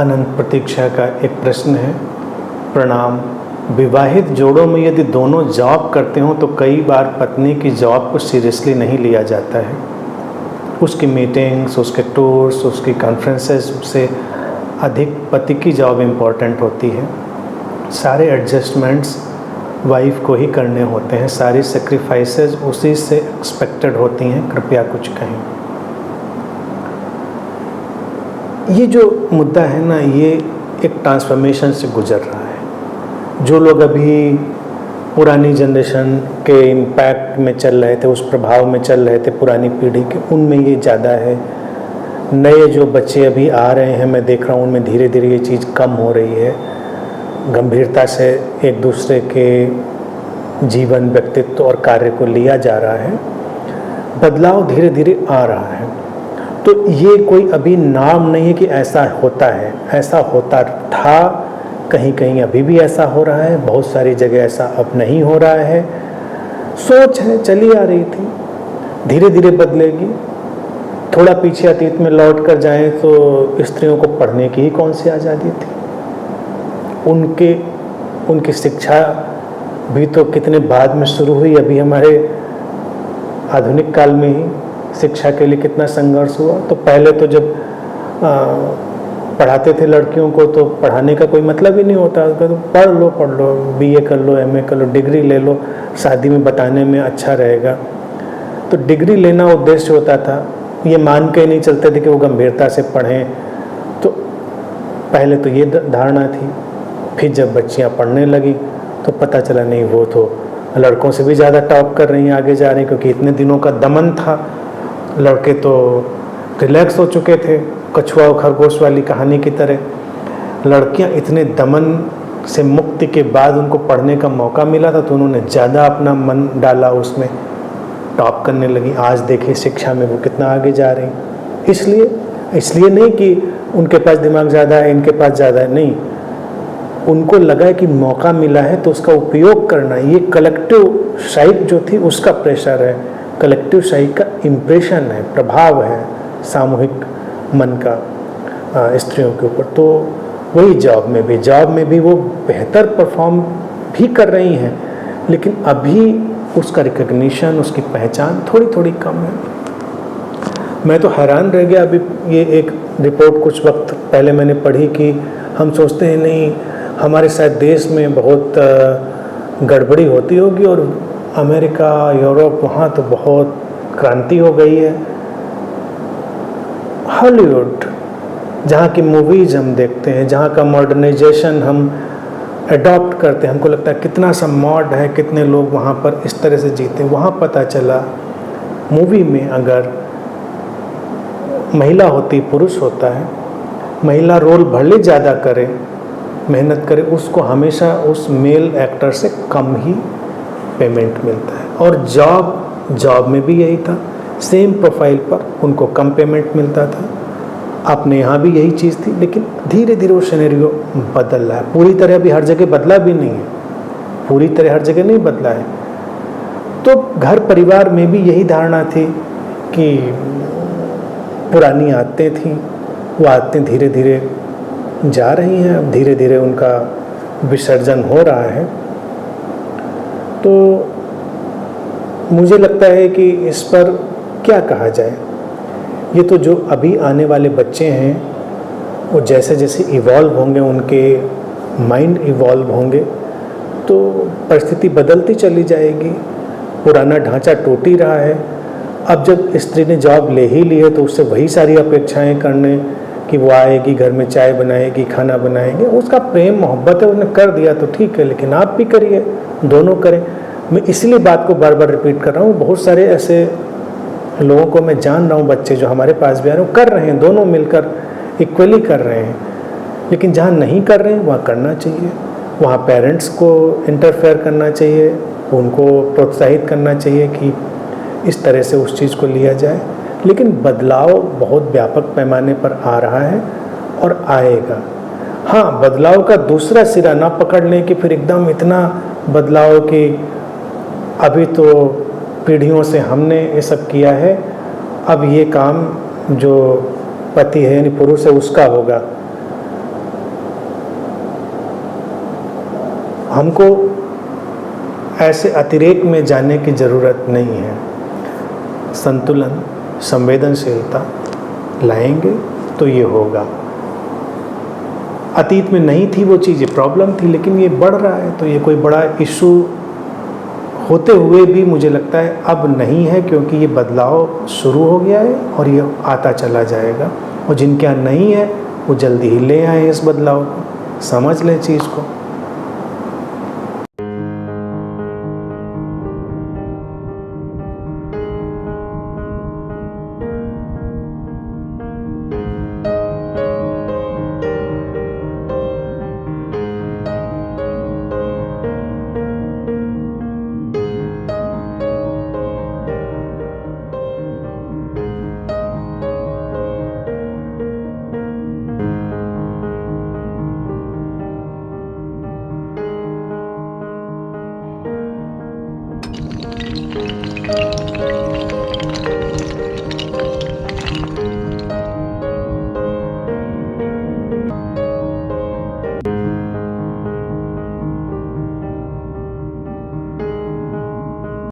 अनंत प्रतीक्षा का एक प्रश्न है। प्रणाम। विवाहित जोड़ों में यदि दोनों जॉब करते हों तो कई बार पत्नी की जॉब को सीरियसली नहीं लिया जाता है। उसकी मीटिंग्स, उसके टूर्स, उसकी कॉन्फ्रेंसेस से अधिक पति की जॉब इम्पॉर्टेंट होती है। सारे एडजस्टमेंट्स वाइफ को ही करने होते हैं, सारी सेक्रीफाइसेस उसी से एक्सपेक्टेड होती हैं। कृपया कुछ कहें। ये जो मुद्दा है ना, ये एक ट्रांसफॉर्मेशन से गुजर रहा है। जो लोग अभी पुरानी जनरेशन के इम्पैक्ट में चल रहे थे, उस प्रभाव में चल रहे थे पुरानी पीढ़ी के, उनमें ये ज़्यादा है। नए जो बच्चे अभी आ रहे हैं, मैं देख रहा हूँ उनमें धीरे धीरे ये चीज़ कम हो रही है। गंभीरता से एक दूसरे के जीवन, व्यक्तित्व और कार्य को लिया जा रहा है। बदलाव धीरे धीरे आ रहा है। तो ये कोई अभी नाम नहीं है कि ऐसा होता है, ऐसा होता था। कहीं कहीं अभी भी ऐसा हो रहा है, बहुत सारी जगह ऐसा अब नहीं हो रहा है। सोच है, चली आ रही थी, धीरे धीरे बदलेगी। थोड़ा पीछे अतीत में लौट कर जाएं तो स्त्रियों को पढ़ने की ही कौन सी आज़ादी थी। उनकी शिक्षा भी तो कितने बाद में शुरू हुई। अभी हमारे आधुनिक काल में ही शिक्षा के लिए कितना संघर्ष हुआ। तो पहले तो जब पढ़ाते थे लड़कियों को तो पढ़ाने का कोई मतलब ही नहीं होता। तो पढ़ लो, बीए कर लो, एमए कर लो, डिग्री ले लो, शादी में बताने में अच्छा रहेगा। तो डिग्री लेना उद्देश्य होता था। ये मान के नहीं चलते थे कि वो गंभीरता से पढ़ें। तो पहले तो ये धारणा थी। फिर जब बच्चियां पढ़ने लगी तो पता चला नहीं, वो तो लड़कों से भी ज़्यादा टॉप कर रही हैं, आगे जा रही हैं, क्योंकि इतने दिनों का दमन था। लड़के तो रिलैक्स हो चुके थे, कछुआ और खरगोश वाली कहानी की तरह। लड़कियां इतने दमन से मुक्ति के बाद उनको पढ़ने का मौका मिला था तो उन्होंने ज़्यादा अपना मन डाला, उसमें टॉप करने लगी। आज देखिए शिक्षा में वो कितना आगे जा रही। इसलिए नहीं कि उनके पास दिमाग ज़्यादा है, इनके पास ज़्यादा है, नहीं। उनको लगा है कि मौका मिला है तो उसका उपयोग करना। ये कलेक्टिव साइक जो थी उसका प्रेशर है, कलेक्टिव साइक का इम्प्रेशन है, प्रभाव है सामूहिक मन का स्त्रियों के ऊपर। तो वही जॉब में भी वो बेहतर परफॉर्म भी कर रही हैं, लेकिन अभी उसका रिकग्निशन, उसकी पहचान थोड़ी थोड़ी कम है। मैं तो हैरान रह गया। अभी ये एक रिपोर्ट कुछ वक्त पहले मैंने पढ़ी कि हम सोचते हैं नहीं, हमारे शायद देश में बहुत गड़बड़ी होती होगी और अमेरिका, यूरोप, वहाँ तो बहुत क्रांति हो गई है। हॉलीवुड, जहाँ की मूवीज़ हम देखते हैं, जहाँ का मॉडर्नाइजेशन हम अडॉप्ट करते हैं, हमको लगता है कितना सा मॉड है, कितने लोग वहाँ पर इस तरह से जीते हैं। वहाँ पता चला मूवी में अगर महिला होती, पुरुष होता है, महिला रोल भले ज़्यादा करे, मेहनत करे, उसको हमेशा उस मेल एक्टर से कम ही पेमेंट मिलता है। और जॉब में भी यही था, सेम प्रोफाइल पर उनको कम पेमेंट मिलता था। अपने यहाँ भी यही चीज़ थी, लेकिन धीरे धीरे वो सिनेरियो बदल रहा है। पूरी तरह भी हर जगह बदला भी नहीं है, पूरी तरह हर जगह नहीं बदला है। तो घर परिवार में भी यही धारणा थी कि पुरानी आदतें थी, वो आदतें धीरे धीरे जा रही हैं, अब धीरे धीरे उनका विसर्जन हो रहा है। तो मुझे लगता है कि इस पर क्या कहा जाए। ये तो जो अभी आने वाले बच्चे हैं वो जैसे जैसे इवॉल्व होंगे, उनके माइंड इवॉल्व होंगे, तो परिस्थिति बदलती चली जाएगी। पुराना ढांचा टूट ही रहा है। अब जब स्त्री ने जॉब ले ही ली है तो उससे वही सारी अपेक्षाएं करने कि वो आएगी, घर में चाय बनाएगी, खाना बनाएगी। उसका प्रेम मोहब्बत है, उसने कर दिया तो ठीक है, लेकिन आप भी करिए, दोनों करें। मैं इसलिए बात को बार बार रिपीट कर रहा हूँ। बहुत सारे ऐसे लोगों को मैं जान रहा हूँ, बच्चे जो हमारे पास भी आ रहे हैं, कर रहे हैं, दोनों मिलकर इक्वली कर रहे हैं। लेकिन जहाँ नहीं कर रहे हैं वहाँ करना चाहिए, वहाँ पेरेंट्स को इंटरफेयर करना चाहिए, उनको प्रोत्साहित करना चाहिए कि इस तरह से उस चीज़ को लिया जाए। लेकिन बदलाव बहुत व्यापक पैमाने पर आ रहा है और आएगा। हाँ, बदलाव का दूसरा सिरा ना पकड़ लें कि फिर एकदम इतना बदलाव कि अभी तो पीढ़ियों से हमने ये सब किया है, अब ये काम जो पति है यानी पुरुष है उसका होगा। हमको ऐसे अतिरेक में जाने की ज़रूरत नहीं है। संतुलन, संवेदनशीलता लाएंगे तो ये होगा। अतीत में नहीं थी वो चीज़, ये प्रॉब्लम थी, लेकिन ये बढ़ रहा है, तो ये कोई बड़ा इशू होते हुए भी मुझे लगता है अब नहीं है, क्योंकि ये बदलाव शुरू हो गया है और ये आता चला जाएगा। और जिनके यहाँ नहीं है वो जल्दी ही ले आए इस बदलाव को, समझ लें चीज़ को।